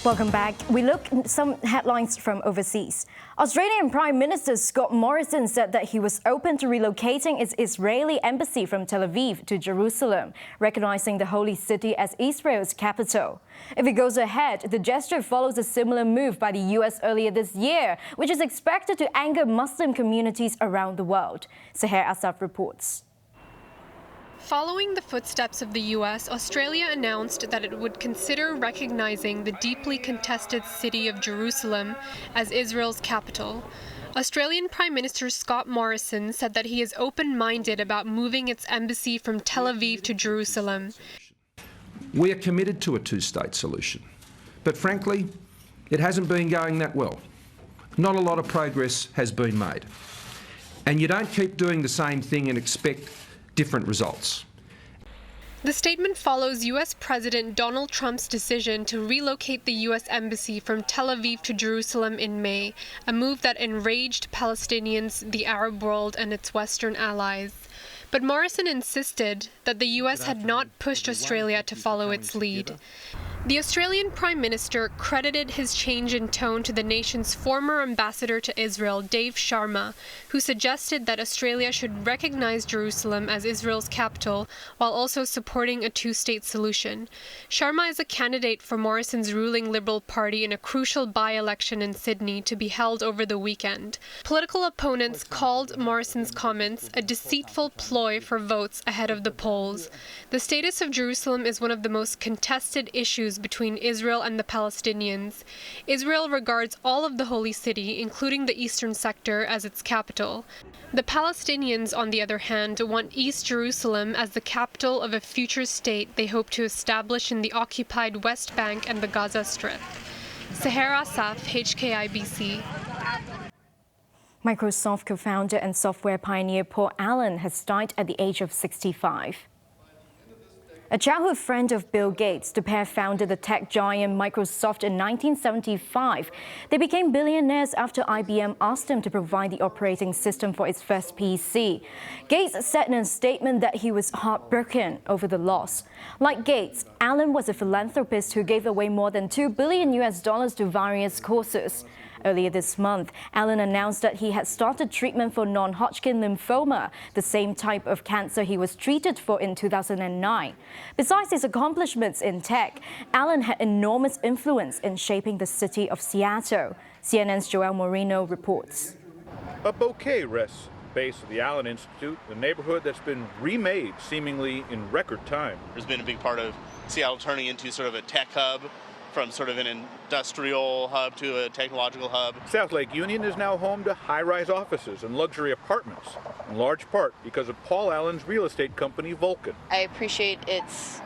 Welcome back. We look at some headlines from overseas. Australian Prime Minister Scott Morrison said that he was open to relocating its Israeli embassy from Tel Aviv to Jerusalem, recognizing the holy city as Israel's capital. If it goes ahead, the gesture follows a similar move by the US earlier this year, which is expected to anger Muslim communities around the world. Seher Asaf reports. Following the footsteps of the U.S., Australia announced that it would consider recognizing the deeply contested city of Jerusalem as Israel's capital. Australian Prime Minister Scott Morrison said that he is open-minded about moving its embassy from Tel Aviv to Jerusalem. We are committed to a two-state solution, but frankly, it hasn't been going that well. Not a lot of progress has been made. And you don't keep doing the same thing and expect different results. The statement follows U.S. President Donald Trump's decision to relocate the U.S. Embassy from Tel Aviv to Jerusalem in May, a move that enraged Palestinians, the Arab world, and its Western allies. But Morrison insisted that the U.S. had not pushed Australia to follow its lead. The Australian Prime Minister credited his change in tone to the nation's former ambassador to Israel, Dave Sharma, who suggested that Australia should recognize Jerusalem as Israel's capital while also supporting a two-state solution. Sharma is a candidate for Morrison's ruling Liberal Party in a crucial by-election in Sydney to be held over the weekend. Political opponents called Morrison's comments a deceitful ploy for votes ahead of the polls. The status of Jerusalem is one of the most contested issues between Israel and the Palestinians. Israel regards all of the holy city, including the eastern sector, as its capital. The Palestinians, on the other hand, want East Jerusalem as the capital of a future state they hope to establish in the occupied West Bank and the Gaza Strip. Seher Asaf, HKIBC. Microsoft co-founder and software pioneer Paul Allen has died at the age of 65. A childhood friend of Bill Gates, the pair founded the tech giant Microsoft in 1975. They became billionaires after IBM asked them to provide the operating system for its first PC. Gates said in a statement that he was heartbroken over the loss. Like Gates, Allen was a philanthropist who gave away more than $2 billion to various causes. Earlier this month, Allen announced that he had started treatment for non-Hodgkin lymphoma, the same type of cancer he was treated for in 2009. Besides his accomplishments in tech, Allen had enormous influence in shaping the city of Seattle. CNN's Joel Moreno reports. A bouquet rests base of the Allen Institute, a neighborhood that's been remade seemingly in record time. There's been a big part of Seattle turning into sort of a tech hub, from sort of an industrial hub to a technological hub. South Lake Union is now home to high-rise offices and luxury apartments, in large part because of Paul Allen's real estate company, Vulcan. I appreciate it's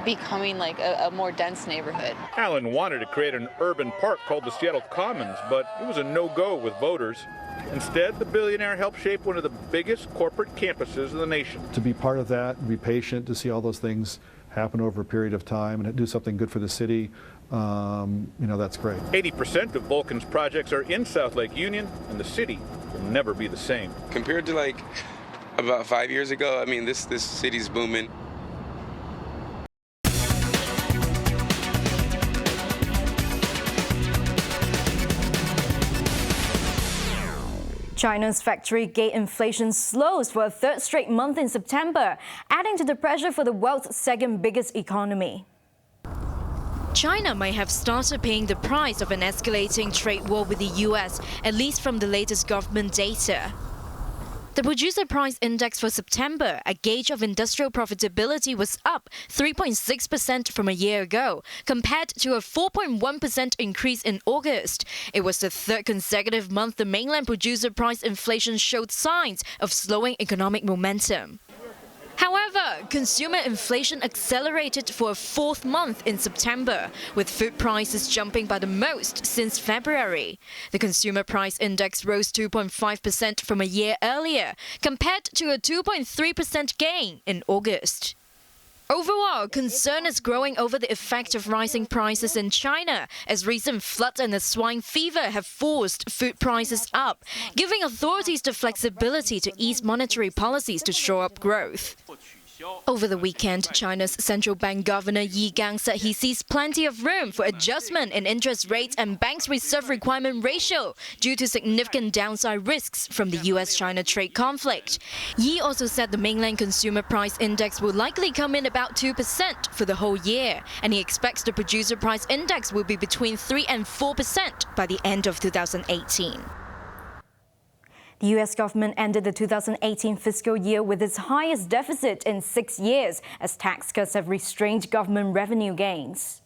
becoming like a more dense neighborhood. Allen wanted to create an urban park called the Seattle Commons, but it was a no-go with voters. Instead, the billionaire helped shape one of the biggest corporate campuses in the nation. To be part of that, be patient, to see all those things happen over a period of time and do something good for the city, that's great. 80% of Vulcan's projects are in South Lake Union, and the city will never be the same. Compared to about 5 years ago, I mean, this city's booming. China's factory gate inflation slows for a third straight month in September, adding to the pressure for the world's second biggest economy. China might have started paying the price of an escalating trade war with the US, at least from the latest government data. The Producer Price Index for September, a gauge of industrial profitability, was up 3.6% from a year ago, compared to a 4.1% increase in August. It was the third consecutive month the mainland producer price inflation showed signs of slowing economic momentum. However, consumer inflation accelerated for a fourth month in September, with food prices jumping by the most since February. The Consumer Price Index rose 2.5% from a year earlier, compared to a 2.3% gain in August. Overall, concern is growing over the effect of rising prices in China, as recent floods and the swine fever have forced food prices up, giving authorities the flexibility to ease monetary policies to shore up growth. Over the weekend, China's central bank governor Yi Gang said he sees plenty of room for adjustment in interest rates and bank's reserve requirement ratio due to significant downside risks from the US-China trade conflict. Yi also said the mainland consumer price index will likely come in about 2% for the whole year, and he expects the producer price index will be between 3 and 4% by the end of 2018. The U.S. government ended the 2018 fiscal year with its highest deficit in 6 years as tax cuts have restrained government revenue gains.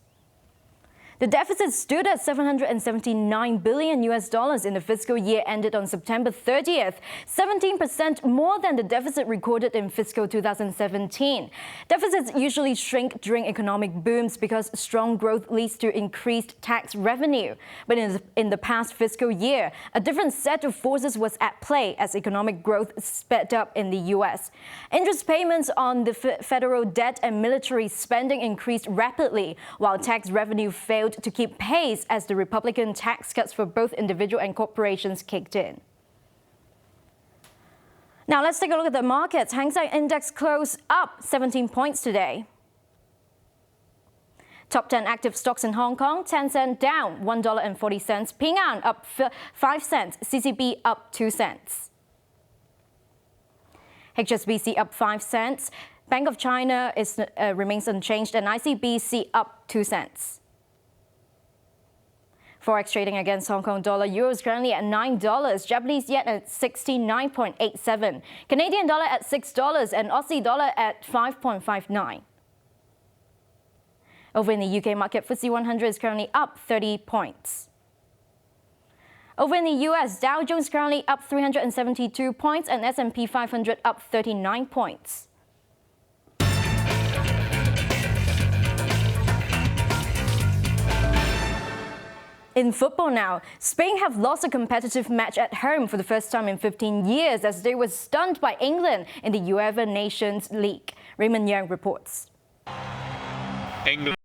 The deficit stood at $779 billion in the fiscal year ended on September 30th, 17% more than the deficit recorded in fiscal 2017. Deficits usually shrink during economic booms because strong growth leads to increased tax revenue. But in the past fiscal year, a different set of forces was at play as economic growth sped up in the U.S. Interest payments on the federal debt and military spending increased rapidly, while tax revenue failed to keep pace as the Republican tax cuts for both individual and corporations kicked in. Now let's take a look at the markets. Hang Seng Index closed up 17 points today. Top 10 active stocks in Hong Kong: Tencent down $1.40, Ping An up 5 cents, CCB up 2 cents. HSBC up 5 cents, Bank of China remains unchanged, and ICBC up 2 cents. Forex trading against Hong Kong dollar, euro is currently at $9, Japanese yen at 69.87, Canadian dollar at $6, and Aussie dollar at 5.59. Over in the UK market, FTSE 100 is currently up 30 points. Over in the US, Dow Jones currently up 372 points and S&P 500 up 39 points. In football now, Spain have lost a competitive match at home for the first time in 15 years as they were stunned by England in the UEFA Nations League. Raymond Young reports. England